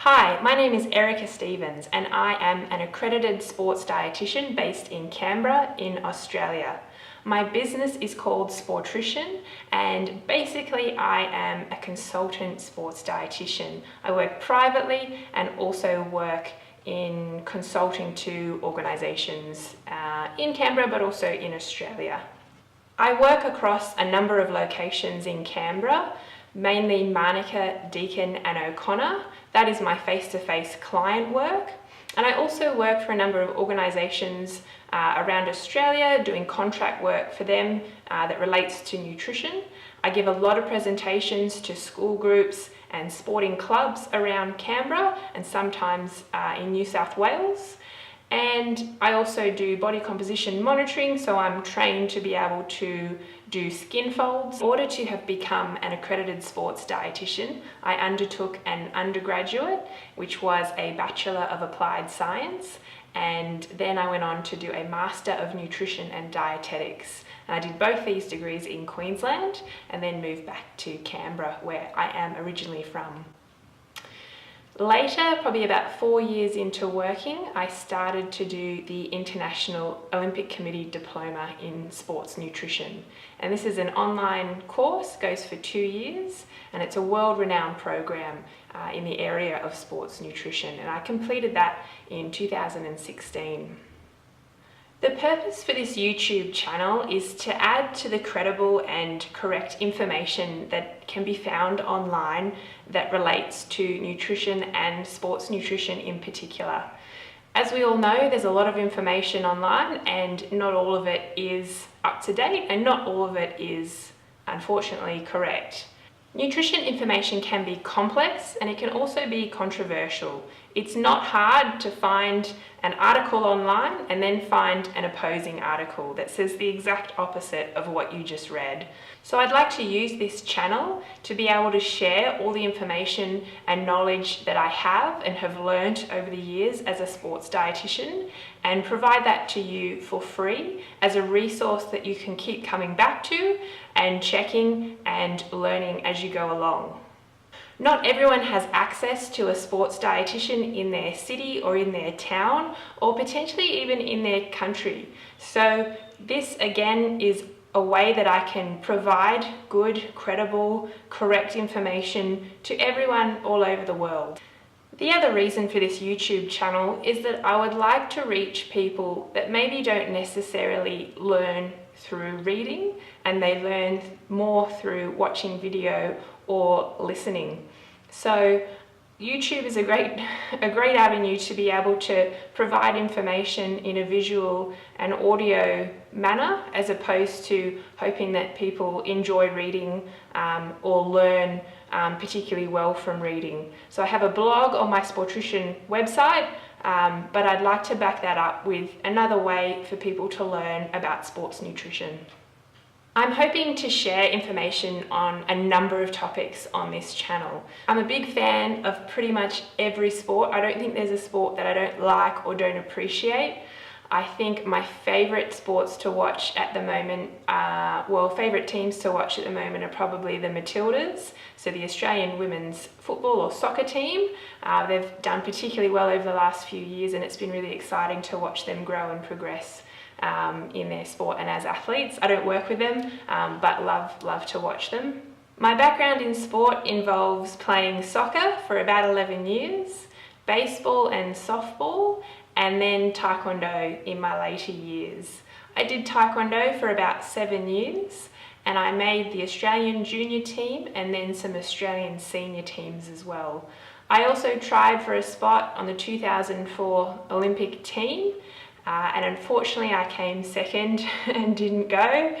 Hi, my name is Erica Stevens and I am an accredited sports dietitian based in Canberra in Australia. My business is called Sportrition and basically I am a consultant sports dietitian. I work privately and also work in consulting to organisations in Canberra but also in Australia. I work across a number of locations in Canberra, mainly Manuka, Deakin and O'Connor. That is my face-to-face client work. And I also work for a number of organisations around Australia doing contract work for them that relates to nutrition. I give a lot of presentations to school groups and sporting clubs around Canberra and sometimes in New South Wales. And I also do body composition monitoring, so I'm trained to be able to do skin folds. In order to have become an accredited sports dietitian, I undertook an undergraduate, which was a Bachelor of Applied Science, and then I went on to do a Master of Nutrition and Dietetics. And I did both these degrees in Queensland and then moved back to Canberra, where I am originally from. Later, probably about 4 years into working, I started to do the International Olympic Committee Diploma in Sports Nutrition. And this is an online course, goes for 2 years, and it's a world-renowned program in the area of sports nutrition. And I completed that in 2016. The purpose for this YouTube channel is to add to the credible and correct information that can be found online that relates to nutrition and sports nutrition in particular. As we all know, there's a lot of information online and not all of it is up to date and not all of it is unfortunately correct. Nutrition information can be complex and it can also be controversial. It's not hard to find an article online and then find an opposing article that says the exact opposite of what you just read. So I'd like to use this channel to be able to share all the information and knowledge that I have and have learnt over the years as a sports dietitian and provide that to you for free as a resource that you can keep coming back to and checking and learning as you go along. Not everyone has access to a sports dietitian in their city or in their town or potentially even in their country. So this again is a way that I can provide good, credible, correct information to everyone all over the world. The other reason for this YouTube channel is that I would like to reach people that maybe don't necessarily learn through reading and they learn more through watching video or listening. So YouTube is a great avenue to be able to provide information in a visual and audio manner as opposed to hoping that people enjoy reading or learn particularly well from reading. So I have a blog on my Sportrition website, but I'd like to back that up with another way for people to learn about sports nutrition. I'm hoping to share information on a number of topics on this channel. I'm a big fan of pretty much every sport. I don't think there's a sport that I don't like or don't appreciate. I think my favourite sports to watch at the moment, favourite teams to watch at the moment are probably the Matildas, so the Australian women's football or soccer team. They've done particularly well over the last few years and it's been really exciting to watch them grow and progress in their sport and as athletes. I don't work with them, but love to watch them. My background in sport involves playing soccer for about 11 years, baseball and softball, and then taekwondo in my later years. I did taekwondo for about 7 years and I made the Australian junior team and then some Australian senior teams as well. I also tried for a spot on the 2004 Olympic team and unfortunately I came second and didn't go,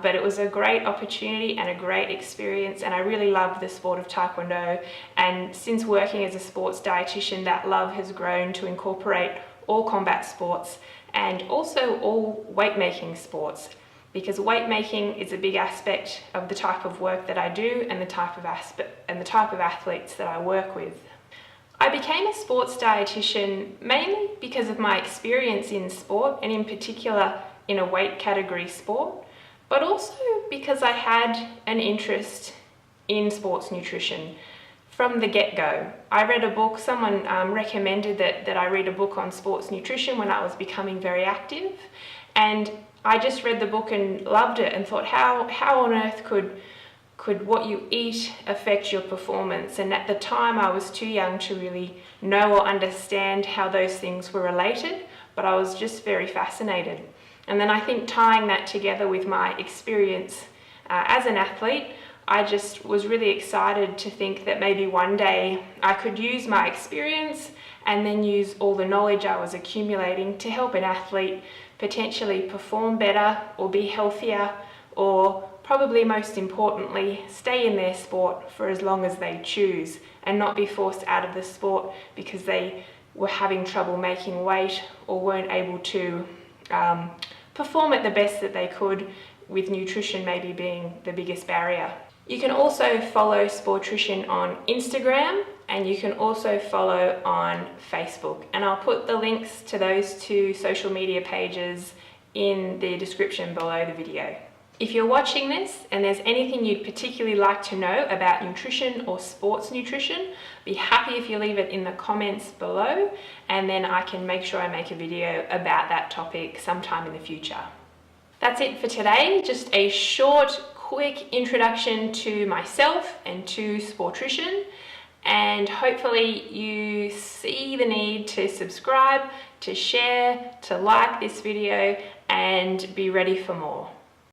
but it was a great opportunity and a great experience and I really loved the sport of taekwondo, and since working as a sports dietitian that love has grown to incorporate all combat sports and also all weight making sports, because weight making is a big aspect of the type of work that I do and the type of athletes that I work with. I became a sports dietitian mainly because of my experience in sport and in particular in a weight category sport, but also because I had an interest in sports nutrition. from the get-go. I read a book, someone recommended that I read a book on sports nutrition when I was becoming very active, and I just read the book and loved it and thought, how on earth could what you eat affect your performance? And at the time I was too young to really know or understand how those things were related, but I was just very fascinated. And then I think tying that together with my experience as an athlete, I just was really excited to think that maybe one day I could use my experience and then use all the knowledge I was accumulating to help an athlete potentially perform better or be healthier, or probably most importantly, stay in their sport for as long as they choose and not be forced out of the sport because they were having trouble making weight or weren't able to perform at the best that they could, with nutrition maybe being the biggest barrier. You can also follow Sportrition on Instagram, and you can also follow on Facebook, and I'll put the links to those two social media pages in the description below the video. If you're watching this and there's anything you'd particularly like to know about nutrition or sports nutrition, be happy if you leave it in the comments below, and then I can make sure I make a video about that topic sometime in the future. That's it for today, just a short, quick introduction to myself and to Sportrition, and hopefully you see the need to subscribe, to share, to like this video, and be ready for more.